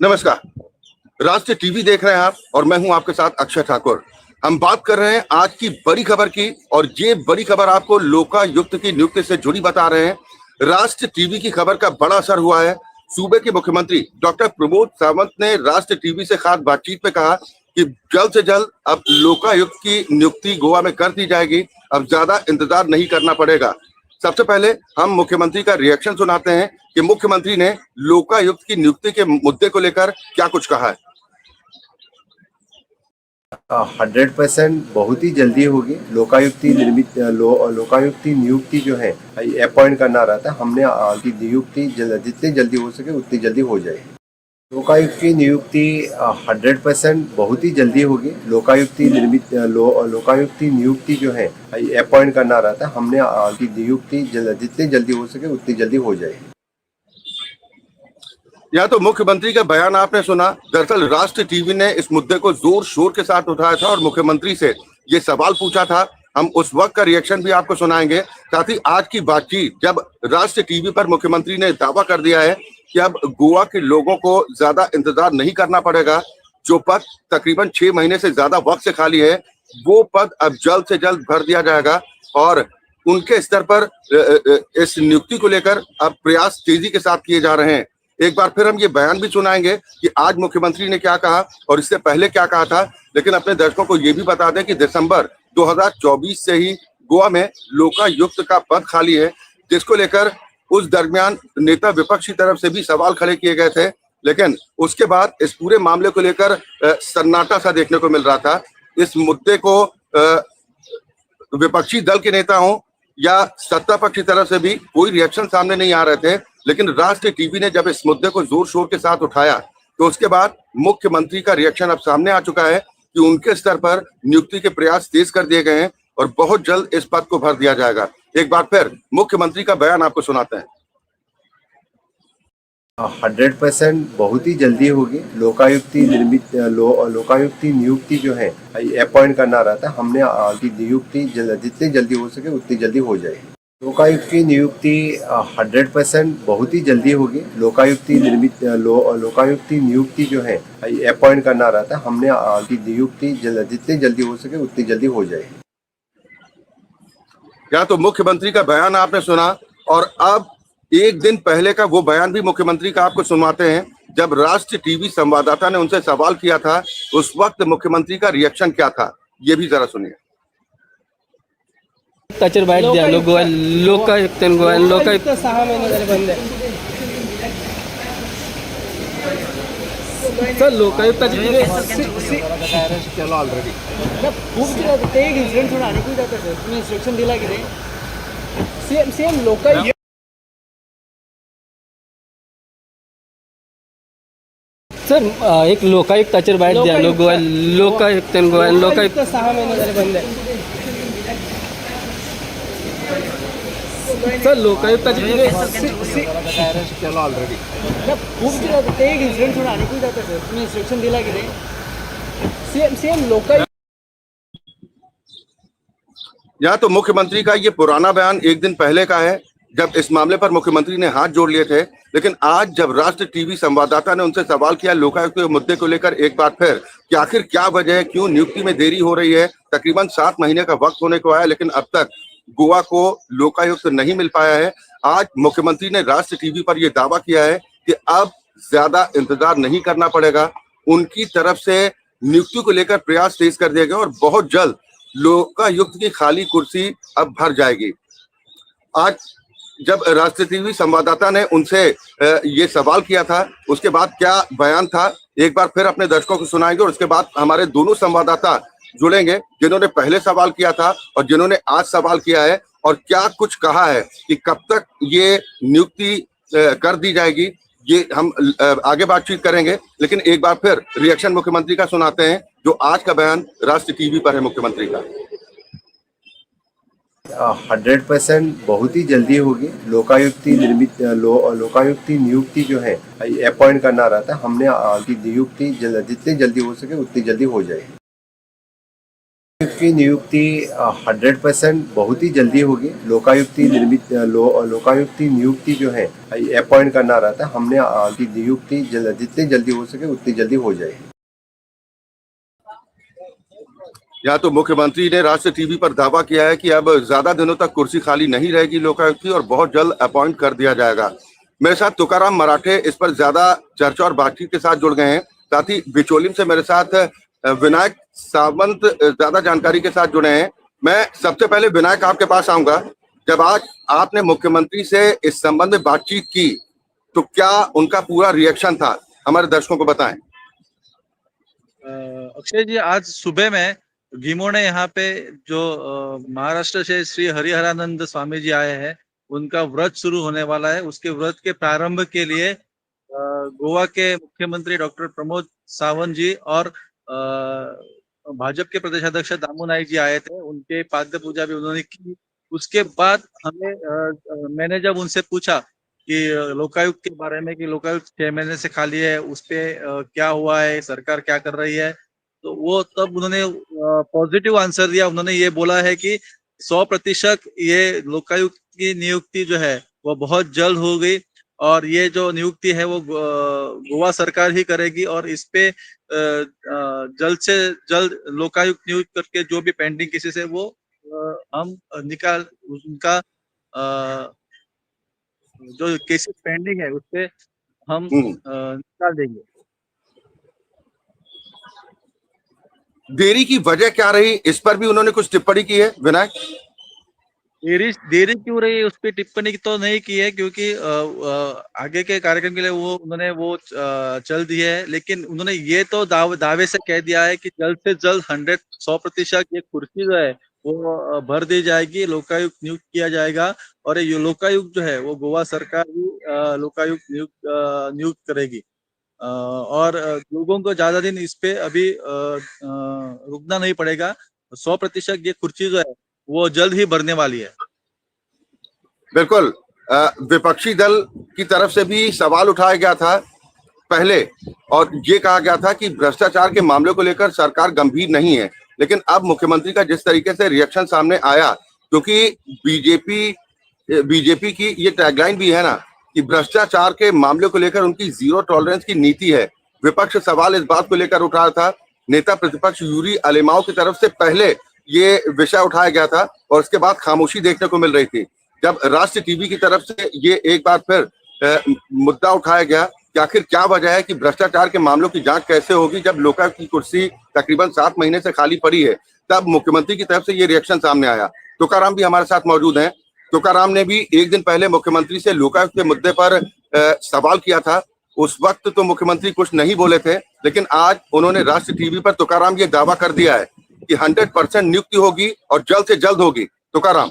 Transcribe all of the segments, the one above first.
नमस्कार। राष्ट्रीय टीवी देख रहे हैं आप और मैं हूं आपके साथ अक्षय ठाकुर। हम बात कर रहे हैं आज की बड़ी खबर की और ये बड़ी खबर आपको लोकायुक्त की नियुक्ति से जुड़ी बता रहे हैं। राष्ट्रीय टीवी की खबर का बड़ा असर हुआ है। सूबे के मुख्यमंत्री डॉक्टर प्रमोद सावंत ने राष्ट्रीय टीवी से खास बातचीत में कहा कि जल्द से जल्द अब लोकायुक्त की नियुक्ति गोवा में कर दी जाएगी। अब ज्यादा इंतजार नहीं करना पड़ेगा। सबसे पहले हम मुख्यमंत्री का रिएक्शन सुनाते हैं कि मुख्यमंत्री ने लोकायुक्त की नियुक्ति के मुद्दे को लेकर क्या कुछ कहा है। 100% बहुत ही जल्दी होगी। लोकायुक्ति लोकायुक्ति नियुक्ति जो है अपॉइंट करना रहता है। हमने की नियुक्ति जितनी जल्दी हो सके उतनी जल्दी हो जाएगी। लोकायुक्त की नियुक्ति 100% बहुत ही जल्दी होगी। लोकायुक्ति नियुक्ति जो है अपॉइंट करना रहता है। हमने की नियुक्ति जितनी जल्दी हो सके उतनी जल्दी हो जाएगी। यहाँ तो मुख्यमंत्री का बयान आपने सुना। दरअसल राष्ट्रीय टीवी ने इस मुद्दे को जोर शोर के साथ उठाया था और मुख्यमंत्री से ये सवाल पूछा था। हम उस वक्त का रिएक्शन भी आपको सुनाएंगे। साथ ही आज की बातचीत जब राष्ट्रीय टीवी पर मुख्यमंत्री ने दावा कर दिया है कि अब गोवा के लोगों को ज्यादा इंतजार नहीं करना पड़ेगा। जो पद तकरीबन 6 महीने से ज्यादा वक्त से खाली है वो पद अब जल्द से जल्द भर दिया जाएगा और उनके स्तर पर इस नियुक्ति को लेकर अब प्रयास तेजी के साथ किए जा रहे हैं। एक बार फिर हम ये बयान भी सुनाएंगे कि आज मुख्यमंत्री ने क्या कहा और इससे पहले क्या कहा था। लेकिन अपने दर्शकों को ये भी बता दें कि दिसंबर 2024 से ही गोवा में लोकायुक्त का पद खाली है, जिसको लेकर उस दरमियान नेता विपक्ष की तरफ से भी सवाल खड़े किए गए थे। लेकिन उसके बाद इस पूरे मामले को लेकर सन्नाटा सा देखने को मिल रहा था। इस मुद्दे को विपक्षी दल के नेता हों या सत्ता पक्ष की तरफ से भी कोई रिएक्शन सामने नहीं आ रहे थे। लेकिन राष्ट्रीय टीवी ने जब इस मुद्दे को जोर शोर के साथ उठाया तो उसके बाद मुख्यमंत्री का रिएक्शन अब सामने आ चुका है कि उनके स्तर पर नियुक्ति के प्रयास तेज कर दिए गए हैं और बहुत जल्द इस पद को भर दिया जाएगा। एक बार फिर मुख्यमंत्री का बयान आपको सुनाते हैं। 100% बहुत ही जल्दी होगी। लोकायुक्ति नियुक्ति जो है अपॉइंट करना रहता है। हमने की नियुक्ति जितनी जल्दी हो सके उतनी जल्दी हो जाएगी। लोकायुक्त की नियुक्ति 100% बहुत ही जल्दी होगी। लोकायुक्ति नियुक्ति जो है अपॉइंट करना रहता है। हमने की नियुक्ति जितनी जल्दी हो सके उतनी जल्दी हो जाएगी। या तो मुख्यमंत्री का बयान आपने सुना और अब एक दिन पहले का वो बयान भी मुख्यमंत्री का आपको सुनवाते हैं। जब राष्ट्रीय टीवी संवाददाता ने उनसे सवाल किया था उस वक्त मुख्यमंत्री का रिएक्शन क्या था, ये भी जरा सुनिए। ताचेर बायट द्या लोकायुक्तान गोवा लोकायुक्त 6 महिने झाले बंद आहे सर लोकायुक्ताची केला ऑलरेडी खूप ते एक इन्सिडेंट थोडा आणि कुठे जातं सर तुम्ही इन्स्ट्रक्शन दिला की नाही सेम लोकायुक्त सर एक लोकायुक्ताचेर बायट द्या लोकायुक्तान गोवा लोकायुक्त 6 महिने झाले बंद आहे सर लोकायुक्ताची केला ऑलरेडी खूप ते एक इन्सिडेंट थोडा आणि कुठे जातं सर तुम्ही इन्स्ट्रक्शन दिला की नाही सेम लोकायुक्त। यहाँ तो मुख्यमंत्री का ये पुराना बयान एक दिन पहले का है जब इस मामले पर मुख्यमंत्री ने हाथ जोड़ लिए थे। लेकिन आज जब राष्ट्रीय टीवी संवाददाता ने उनसे सवाल किया लोकायुक्त के मुद्दे को लेकर एक बार फिर कि आखिर क्या वजह है, क्यों नियुक्ति में देरी हो रही है। तकरीबन 7 महीने का वक्त होने को आया लेकिन अब तक गोवा को लोकायुक्त नहीं मिल पाया है। आज मुख्यमंत्री ने राष्ट्रीय टीवी पर यह दावा किया है कि अब ज्यादा इंतजार नहीं करना पड़ेगा। उनकी तरफ से नियुक्ति को लेकर प्रयास तेज कर दिए गए और बहुत जल्द लोकायुक्त की खाली कुर्सी अब भर जाएगी। आज जब राष्ट्रीय टीवी संवाददाता ने उनसे ये सवाल किया था उसके बाद क्या बयान था एक बार फिर अपने दर्शकों को सुनाएंगे और उसके बाद हमारे दोनों संवाददाता जुड़ेंगे जिन्होंने पहले सवाल किया था और जिन्होंने आज सवाल किया है और क्या कुछ कहा है कि कब तक ये नियुक्ति कर दी जाएगी। ये हम आगे बातचीत करेंगे। लेकिन एक बार फिर रिएक्शन मुख्यमंत्री का सुनाते हैं जो आज का बयान राष्ट्रीय टीवी पर है मुख्यमंत्री का। 100% बहुत ही जल्दी होगी। लोकायुक्ति नियुक्ति जो है अपॉइंट करना रहता है। हमने की नियुक्ति जितनी जल्दी हो सके उतनी जल्दी हो जाएगी। लोकायुक्त की नियुक्ति 100% बहुत ही जल्दी होगी। लोकायुक्ति नियुक्ति जो है अपॉइंट करना रहता है, हमने की नियुक्ति जितनी जल्दी हो सके उतनी जल्दी हो जाएगी। यहाँ तो मुख्यमंत्री ने राष्ट्रीय टीवी पर दावा किया है कि अब ज्यादा दिनों तक कुर्सी खाली नहीं रहेगी लोकायुक्त की और बहुत जल्द अपॉइंट कर दिया जाएगा। मेरे साथ तुकाराम मराठे इस पर ज्यादा चर्चा और बातचीत के साथ जुड़ गए हैं। साथ ही बिचौलिम से मेरे साथ विनायक सावंत ज्यादा जानकारी के साथ जुड़े हैं। मैं सबसे पहले विनायक आपके पास आऊंगा। जब आज आपने मुख्यमंत्री से इस संबंध में बातचीत की तो क्या उनका पूरा रिएक्शन था, हमारे दर्शकों को बताएं। अक्षय जी, आज सुबह में गीमोड़े यहाँ पे जो महाराष्ट्र से श्री हरिहरानंद स्वामी जी आए हैं, उनका व्रत शुरू होने वाला है। उसके व्रत के प्रारंभ के लिए गोवा के मुख्यमंत्री डॉक्टर प्रमोद सावंत जी और भाजपा के प्रदेश अध्यक्ष दामू नाइक जी आए थे। उनके पाद्य पूजा भी उन्होंने की। उसके बाद मैंने जब उनसे पूछा कि लोकायुक्त के बारे में कि लोकायुक्त 6 महीने से खाली है, उस पे क्या हुआ है, सरकार क्या कर रही है, तो वो तब उन्होंने पॉजिटिव आंसर दिया। उन्होंने ये बोला है कि 100% ये लोकायुक्त की नियुक्ति जो है वो बहुत जल्द होगी और ये जो नियुक्ति है वो गोवा सरकार ही करेगी और इस पे जल्द से जल्द लोकायुक्त नियुक्त करके जो भी पेंडिंग केसेस है वो हम निकाल उनका जो केसेस पेंडिंग है उसपे हम निकाल देंगे। देरी की वजह क्या रही, इस पर भी उन्होंने कुछ टिप्पणी की है विनायक? देरी क्यों रही उस पर टिप्पणी तो नहीं की है, क्योंकि आगे के कार्यक्रम के लिए उन्होंने चल दी है। लेकिन उन्होंने ये तो दावे से कह दिया है कि जल्द से जल्द 100% ये कुर्सी जो है वो भर दी जाएगी, लोकायुक्त नियुक्त किया जाएगा और ये लोकायुक्त जो है वो गोवा सरकार ही लोकायुक्त नियुक्त करेगी। और लोगों को ज्यादा दिन इस पे अभी रुकना नहीं पड़ेगा। 100% ये कुर्सी जो है वो जल्द ही भरने वाली है। बिल्कुल। विपक्षी दल की तरफ से भी सवाल उठाया गया था पहले और ये कहा गया था कि भ्रष्टाचार के मामले को लेकर सरकार गंभीर नहीं है, लेकिन अब मुख्यमंत्री का जिस तरीके से रिएक्शन सामने आया, क्योंकि बीजेपी की ये टैगलाइन भी है ना कि भ्रष्टाचार के मामले को लेकर उनकी जीरो टॉलरेंस की नीति है। विपक्ष सवाल इस बात को लेकर उठाया था। नेता प्रतिपक्ष यूरी अलेमाओ की तरफ से पहले ये विषय उठाया गया था और उसके बाद खामोशी देखने को मिल रही थी। जब राष्ट्रीय टीवी की तरफ से ये एक बार फिर मुद्दा उठाया गया कि आखिर क्या वजह है कि भ्रष्टाचार के मामलों की जांच कैसे होगी जब लोकायुक्त की कुर्सी तकरीबन 7 महीने से खाली पड़ी है, तब मुख्यमंत्री की तरफ से ये रिएक्शन सामने आया। तुकाराम भी हमारे साथ मौजूद हैं। तुकाराम ने भी एक दिन पहले मुख्यमंत्री से लोकायुक्त के मुद्दे पर सवाल किया था। उस वक्त तो मुख्यमंत्री कुछ नहीं बोले थे, लेकिन आज उन्होंने राष्ट्रीय टीवी पर तुकाराम ये दावा कर दिया है कि 100% नियुक्ति होगी और जल्द से जल्द होगी। तुकाराम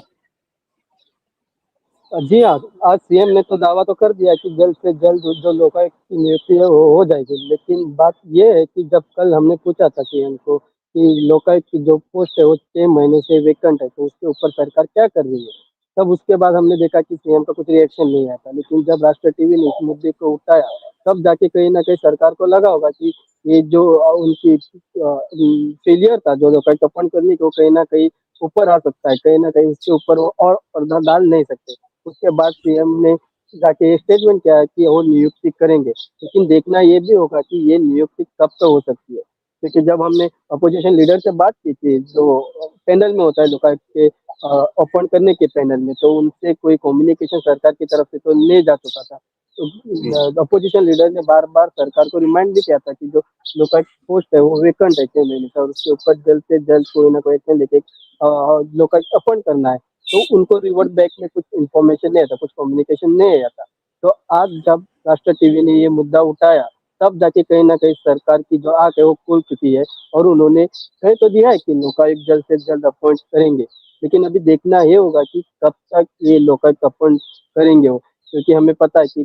जी हाँ, आज सीएम ने तो दावा तो कर दिया कि जल्द से जल्द जो लोकायुक्त की नियुक्ति है वो हो जाएगी। लेकिन बात ये है कि जब कल हमने पूछा था सीएम को कि लोकायुक्त की जो पोस्ट है वो 6 महीने से वेकेंट है, तो उसके ऊपर सरकार क्या कर रही है, तब उसके बाद हमने देखा कि सीएम का कुछ रिएक्शन नहीं आता। लेकिन जब राष्ट्रीय टीवी ने इस मुद्दे को उठाया तब जाके कहीं ना कहीं सरकार को लगा होगा कि ये जो उनकी फेलियर था जो लोकायुक्त अपॉइंट करने को, कहीं ना कहीं ऊपर आ सकता है, कहीं ना कहीं उसके ऊपर वो और पर्दा डाल नहीं सकते। उसके बाद सीएम ने जाके स्टेटमेंट किया है कि वो नियुक्ति करेंगे। लेकिन देखना ये भी होगा कि ये नियुक्ति कब तक हो सकती है, क्योंकि जब हमने अपोजिशन लीडर से बात की थी जो पैनल में होता है लोकायुक्त के अपॉइंट करने के पैनल में, तो उनसे कोई कम्युनिकेशन सरकार की तरफ से तो नहीं जा चुका था। तो अपोजिशन लीडर ने बार बार सरकार को रिमाइंड भी किया था कि जो लोकायुक्त पोस्ट है वो वेकेंट है 6 महीने से और उसके ऊपर जल्द से जल्द कोई ना कोई एक्शन लेके लोकायुक्त अपॉइंट करना है। तो उनको रिवर्ट बैक में कुछ इन्फॉर्मेशन नहीं आता, कुछ कम्युनिकेशन नहीं आता। तो आज जब राष्ट्रीय टीवी ने ये मुद्दा उठाया तब जाके कहीं ना कहीं सरकार की जो आंख है वो खुल चुकी है और उन्होंने कह तो दिया है कि लोकायुक्त जल्द से जल्द अपॉइंट करेंगे। लेकिन अभी देखना ये होगा कि कब तक ये लोकायुक्त अपॉइंट करेंगे वो, क्योंकि हमें पता है कि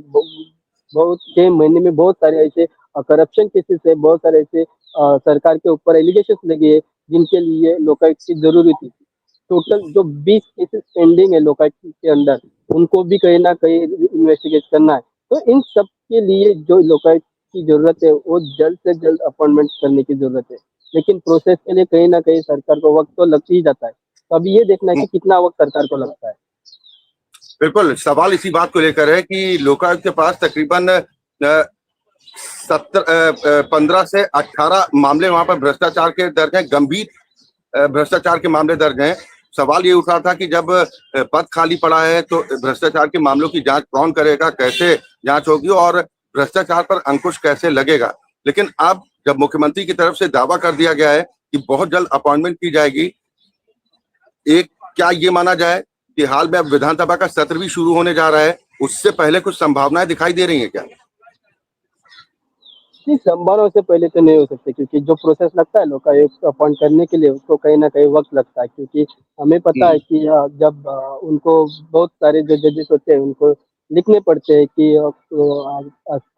बहुत 6 महीने में बहुत सारे ऐसे करप्शन केसेस है, बहुत सारे ऐसे सरकार के ऊपर एलिगेशन लगे हैं जिनके लिए लोकायुक्त की जरूरत थी। टोटल जो 20 केसेस पेंडिंग है लोकायुक्त के अंदर, उनको भी कहीं ना कहीं इन्वेस्टिगेट करना है। तो इन सब के लिए जो लोकायुक्त की जरूरत है वो जल्द से जल्द अपॉइंटमेंट करने की जरूरत है। लेकिन प्रोसेस के लिए कहीं ना कहीं सरकार को वक्त तो लग ही जाता है। तो अभी ये देखना है कि कितना वक्त सरकार को लगता है। बिल्कुल, सवाल इसी बात को लेकर है कि लोकायुक्त के पास तकरीबन 15 से 18 मामले वहां पर भ्रष्टाचार के दर्ज हैं, गंभीर भ्रष्टाचार के मामले दर्ज हैं। सवाल ये उठा था कि जब पद खाली पड़ा है तो भ्रष्टाचार के मामलों की जांच कौन करेगा, कैसे जांच होगी और भ्रष्टाचार पर अंकुश कैसे लगेगा। लेकिन अब जब मुख्यमंत्री की तरफ से दावा कर दिया गया है कि बहुत जल्द अपॉइंटमेंट की जाएगी, एक क्या ये माना जाए कि हाल में अब विधानसभा का सत्र भी शुरू होने जा रहा है, उससे पहले कुछ संभावनाएं दिखाई दे रही हैं क्या? जी, संभावना से पहले तो नहीं हो सकते, क्योंकि जो प्रोसेस लगता है लोकायुक्त अपॉइंट करने के लिए उसको कहीं न कहीं वक़्त लगता है, क्योंकि हमें पता है कि जब उनको बहुत सारे जो जजेस होते हैं उनको लिखने पड़ते हैं कि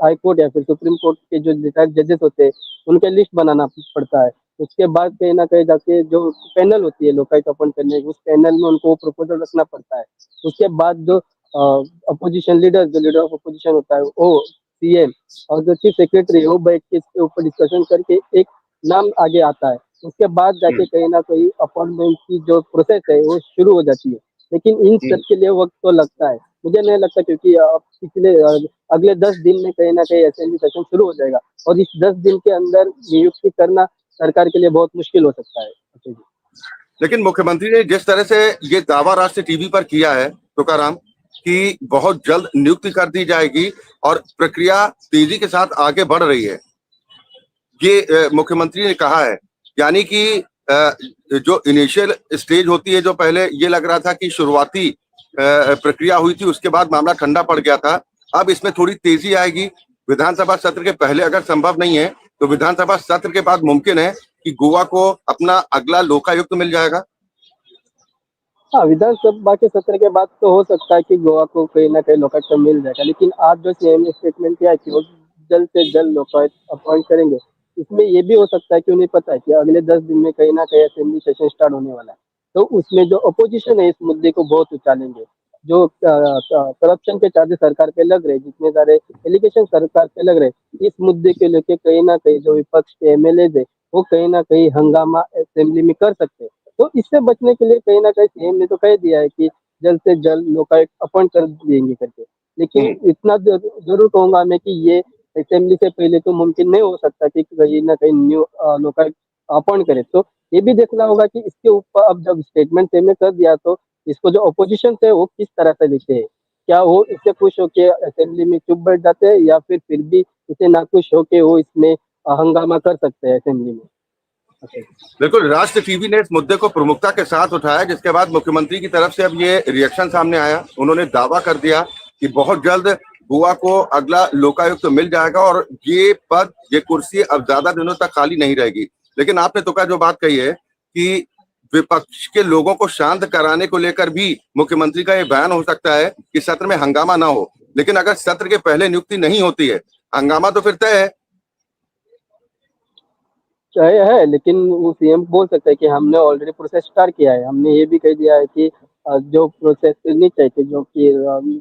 हाई कोर्ट या फिर सुप्रीम कोर्ट के जो रिटायर्ड जजेस होते हैं उनके लिस्ट बनाना पड़ता है। उसके बाद कहीं न कहीं जाके जो पैनल होती है लोकायुक्त अपॉइंट करने की, उस पैनल में उनको प्रपोज़ल रखना पड़ता है। उसके बाद जो अपोज़िशन लीडर, जो लीडर ऑफ अपोज़िशन होता है वो सीएम और जो चीफ सेक्रेटरी है वो बैठ के इसके ऊपर डिस्कशन करके एक नाम आगे आता है। उसके बाद जाके कहीं न कहीं अपॉइंटमेंट की जो प्रोसेस है वो शुरू हो जाती है। लेकिन इन सब के लिए वक़्त तो लगता है। मुझे नहीं लगता, क्योंकि अगले 10 दिन में कहीं न कहीं असेंबली सेशन शुरू हो जाएगा और इस 10 दिन के अंदर नियुक्ति करना सरकार के लिए बहुत मुश्किल हो सकता है। अच्छा जी। लेकिन मुख्यमंत्री ने जिस तरह से ये दावा राष्ट्रीय टीवी पर किया है तुकाराम कि बहुत जल्द नियुक्ति कर दी जाएगी और प्रक्रिया तेजी के साथ आगे बढ़ रही है, ये मुख्यमंत्री ने कहा है। यानी कि जो इनिशियल स्टेज होती है, जो पहले ये लग रहा था कि शुरुआती प्रक्रिया हुई थी, उसके बाद मामला ठंडा पड़ गया था, अब इसमें थोड़ी तेजी आएगी। विधानसभा सत्र के पहले अगर संभव नहीं है तो विधानसभा सत्र के बाद मुमकिन है कि गोवा को अपना अगला लोकायुक्त मिल जाएगा। हाँ, विधानसभा के सत्र के बाद तो हो सकता है कि गोवा को कहीं न कहीं लोकायुक्त मिल जाएगा। लेकिन आज जो सीएम ने स्टेटमेंट किया है कि वो जल्द से जल्द लोकायुक्त अपॉइंट करेंगे, इसमें ये भी हो सकता है कि उन्हें पता है कि अगले 10 दिन में कहीं न कहीं असेंबली सेशन स्टार्ट होने वाला है। तो उसमें जो अपोज़िशन है इस मुद्दे को बहुत उछालेंगे। जो करप्शन के चार्जेस सरकार पे लग रहे हैं, जितने सारे एलिगेशन सरकार पे लग रहे हैं, इस मुद्दे को लेके कहीं न कहीं जो विपक्ष के एमएलएज़ हैं, वो कहीं न कहीं हंगामा असेंबली में कर सकते हैं। तो इससे बचने के लिए कहीं न कहीं सीएम ने तो कह दिया है कि जल्द से जल्द लोकायुक्त अपॉइंट कर देंगे करके। लेकिन इतना ज़रूर कहूँगा मैं कि ये असेंबली से पहले तो मुमकिन नहीं हो सकता कि कहीं न कहीं लोकायुक्त अपॉइंट करे। तो ये भी देखना होगा कि इसके ऊपर अब जब स्टेटमेंट सीएम ने कर दिया तो इसको जो अपोज़िशन है वो किस तरह से लेते हैं। क्या वो इससे खुश होके असेंबली में चुप बैठ जाते हैं या फिर भी इससे नाखुश होके वो इसमें हंगामा कर सकते हैं असेंबली में। अच्छा। बिल्कुल, राष्ट्र टीवी ने इस मुद्दे को प्रमुखता के साथ उठाया, जिसके बाद मुख्यमंत्री की तरफ से अब ये रिएक्शन सामने आया। उन्होंने दावा कर दिया कि बहुत जल्द गोवा को अगला लोकायुक्त मिल जाएगा और ये पद, ये कुर्सी अब ज्यादा दिनों तक खाली नहीं रहेगी। लेकिन आपने तुका जो बात कही है कि विपक्ष के लोगों को शांत कराने को लेकर भी मुख्यमंत्री का ये बयान हो सकता है कि सत्र में हंगामा ना हो। लेकिन अगर सत्र के पहले नियुक्ति नहीं होती है, हंगामा तो फिर तय है। चाहे है, लेकिन वो सीएम बोल सकता है कि हमने ऑलरेडी प्रोसेस स्टार्ट किया है। हमने ये भी कह दिया है कि जो प्रोसेस करनी चाहिए, जो कि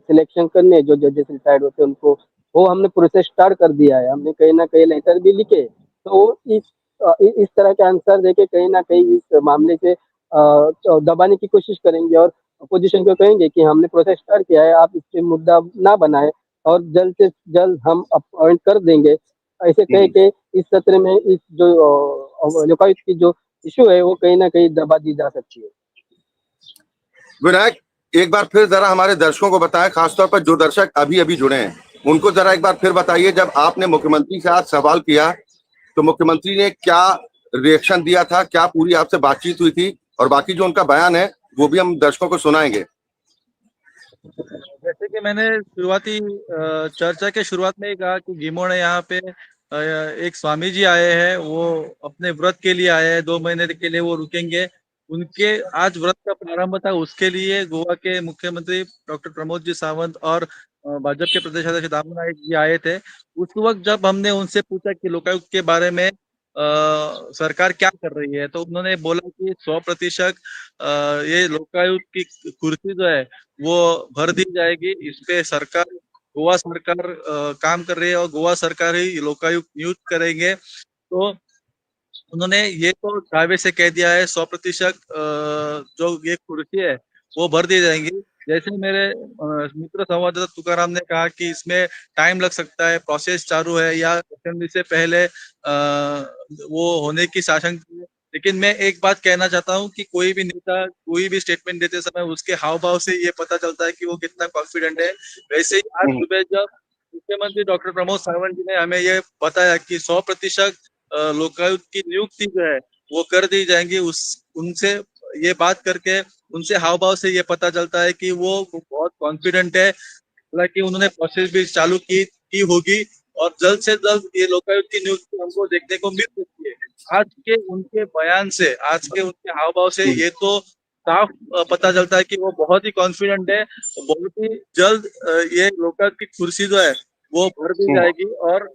सिलेक्शन करने जो जजेस रिटायर्ड होते हैं उनको, वो हमने प्रोसेस स्टार्ट कर दिया है। हमने कहीं न कहीं लेटर भी लिखे। तो वो इस तरह के आंसर देके कहीं न कहीं इस मामले से दबाने की कोशिश करेंगे और अपोज़िशन को कहेंगे कि हमने प्रोसेस स्टार्ट किया है, आप इस पे मुद्दा ना बनाएँ और जल्द से जल्द हम अपॉइंट कर देंगे। ऐसे कह के इस सत्र में इस जो लोकायुक्त की जो इश्यू है वो कहीं न कहीं दबा दी जा सकती है। विनायक, एक बार फिर जरा हमारे दर्शकों को बताएं, खासतौर पर जो दर्शक अभी अभी जुड़े हैं, उनको जरा एक बार फिर बताइए, जब आपने मुख्यमंत्री से आज सवाल किया तो मुख्यमंत्री ने क्या रिएक्शन दिया था, क्या पूरी आपसे बातचीत हुई थी, और बाकी जो उनका बयान है वो भी हम दर्शकों को सुनाएंगे। जैसे कि मैंने शुरुआती चर्चा के शुरुआत में ही कहा कि गिमो ने यहाँ पे एक स्वामी जी आए हैं, वो अपने व्रत के लिए आए हैं, 2 महीने के लिए वो रुकेंगे। उनके आज व्रत का प्रारंभ था, उसके लिए गोवा के मुख्यमंत्री डॉक्टर प्रमोद जी सावंत और भाजपा के प्रदेश अध्यक्ष दामू नाइक जी आए थे। उस वक्त जब हमने उनसे पूछा कि लोकायुक्त के बारे में सरकार क्या कर रही है, तो उन्होंने बोला कि 100% ये लोकायुक्त की कुर्सी जो है वो भर दी जाएगी। इस पे सरकार, गोवा सरकार काम कर रही है और गोवा सरकार ही लोकायुक्त नियुक्त करेंगे। तो उन्होंने ये तो दावे से कह दिया है 100% जो ये कुर्सी है वो भर दी जाएंगी। जैसे मेरे मित्र संवाददाता तुकाराम ने कहा कि इसमें टाइम लग सकता है, प्रोसेस चालू है या असेंबली से पहले वो होने की आशंका है। लेकिन मैं एक बात कहना चाहता हूँ कि कोई भी नेता कोई भी स्टेटमेंट देते समय उसके हाव भाव से ये पता चलता है कि वो कितना कॉन्फिडेंट है। वैसे ही आज सुबह जब मुख्यमंत्री डॉक्टर प्रमोद सावंत जी ने हमें ये बताया कि 100% लोकायुक्त की नियुक्ति जो है वो कर दी जाएंगी, उनसे ये बात करके उनसे हाव भाव से ये पता चलता है कि वो बहुत कॉन्फिडेंट है। हालांकि उन्होंने प्रोसेस भी चालू की होगी और जल्द से जल्द ये लोकायुक्त की नियुक्ति हमको देखने को मिल सकती है। आज के उनके बयान से, आज के उनके हाव भाव से ये तो साफ पता चलता है कि वो बहुत ही कॉन्फिडेंट है। बहुत ही जल्द ये लोकायुक्त की कुर्सी जो है वो भर दी जाएगी और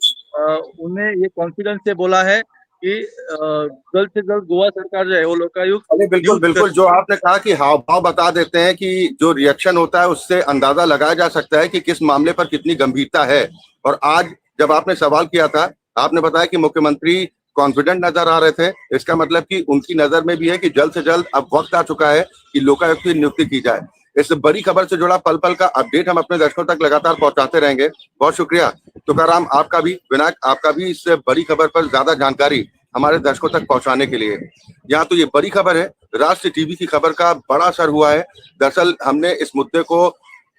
उन्हें ये कॉन्फिडेंस से बोला है कि जल्द से जल्द गोवा सरकार जो है वो लोकायुक्त अरे बिल्कुल बिल्कुल, जो आपने कहा कि हाव भाव बता देते हैं कि जो रिएक्शन होता है उससे अंदाजा लगाया जा सकता है कि किस मामले पर कितनी गंभीरता है। और आज जब आपने सवाल किया था, आपने बताया कि मुख्यमंत्री कॉन्फिडेंट नजर आ रहे थे। इसका मतलब कि उनकी नजर में भी है कि जल्द से जल्द अब वक्त आ चुका है कि लोकायुक्त की नियुक्ति की जाए। इस बड़ी खबर से जुड़ा पल पल का अपडेट हम अपने दर्शकों तक लगातार पहुंचाते रहेंगे। बहुत शुक्रिया तुकाराम, आपका भी, विनायक आपका भी, इस बड़ी खबर पर ज्यादा जानकारी हमारे दर्शकों तक पहुंचाने के लिए। यहाँ तो ये बड़ी खबर है, राष्ट्र टीवी की खबर का बड़ा असर हुआ है। दरअसल हमने इस मुद्दे को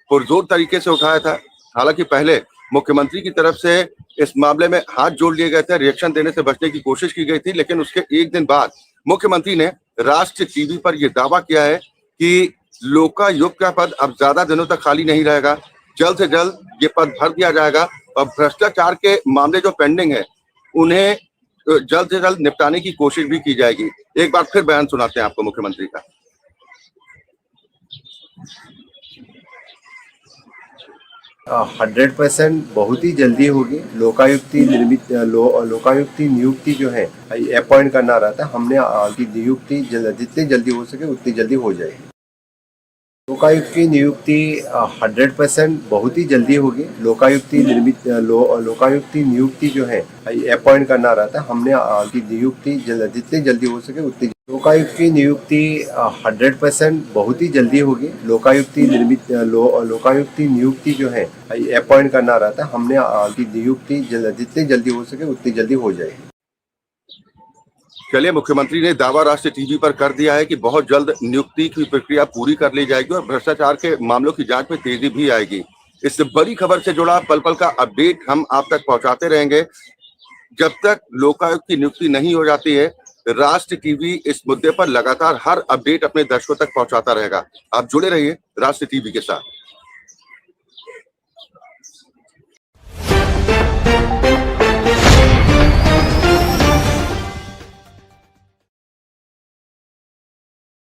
पुरजोर तरीके से उठाया था। हालांकि पहले मुख्यमंत्री की तरफ से इस मामले में हाथ जोड़ लिए गए थे, रिएक्शन देने से बचने की कोशिश की गई थी, लेकिन उसके एक दिन बाद मुख्यमंत्री ने राष्ट्र टीवी पर यह दावा किया है कि लोकायुक्त का पद अब ज्यादा दिनों तक खाली नहीं रहेगा। जल्द से जल्द ये पद भर दिया जाएगा और भ्रष्टाचार के मामले जो पेंडिंग है उन्हें जल्द से जल्द निपटाने की कोशिश भी की जाएगी। एक बार फिर बयान सुनाते हैं आपको मुख्यमंत्री का। 100% बहुत ही जल्दी होगी। लोकायुक्ति लोकायुक्ति नियुक्ति जो है अपॉइंट करना रहता है, हमने की नियुक्ति जितनी जल्दी हो सके उतनी जल्दी हो जाएगी। लोकायुक्त की नियुक्ति 100% बहुत ही जल्दी होगी। लोकायुक्ति नियुक्ति जो है अपॉइंट करना रहता है, हमने की नियुक्ति जितनी जल्दी हो सके उतनी। लोकायुक्त की नियुक्ति 100% बहुत ही जल्दी होगी। लोकायुक्ति नियुक्ति जो है अपॉइंट करना रहता है, हमने की नियुक्ति जितनी जल्दी हो सके उतनी जल्दी हो जाएगी। चलिए, मुख्यमंत्री ने दावा राष्ट्र टीवी पर कर दिया है कि बहुत जल्द नियुक्ति की प्रक्रिया पूरी कर ली जाएगी और भ्रष्टाचार के मामलों की जांच में तेजी भी आएगी। इस बड़ी खबर से जुड़ा पल पल का अपडेट हम आप तक पहुंचाते रहेंगे। जब तक लोकायुक्त की नियुक्ति नहीं हो जाती है, राष्ट्र टीवी इस मुद्दे पर लगातार हर अपडेट अपने दर्शकों तक पहुंचाता रहेगा। आप जुड़े रहिए राष्ट्र टीवी के साथ।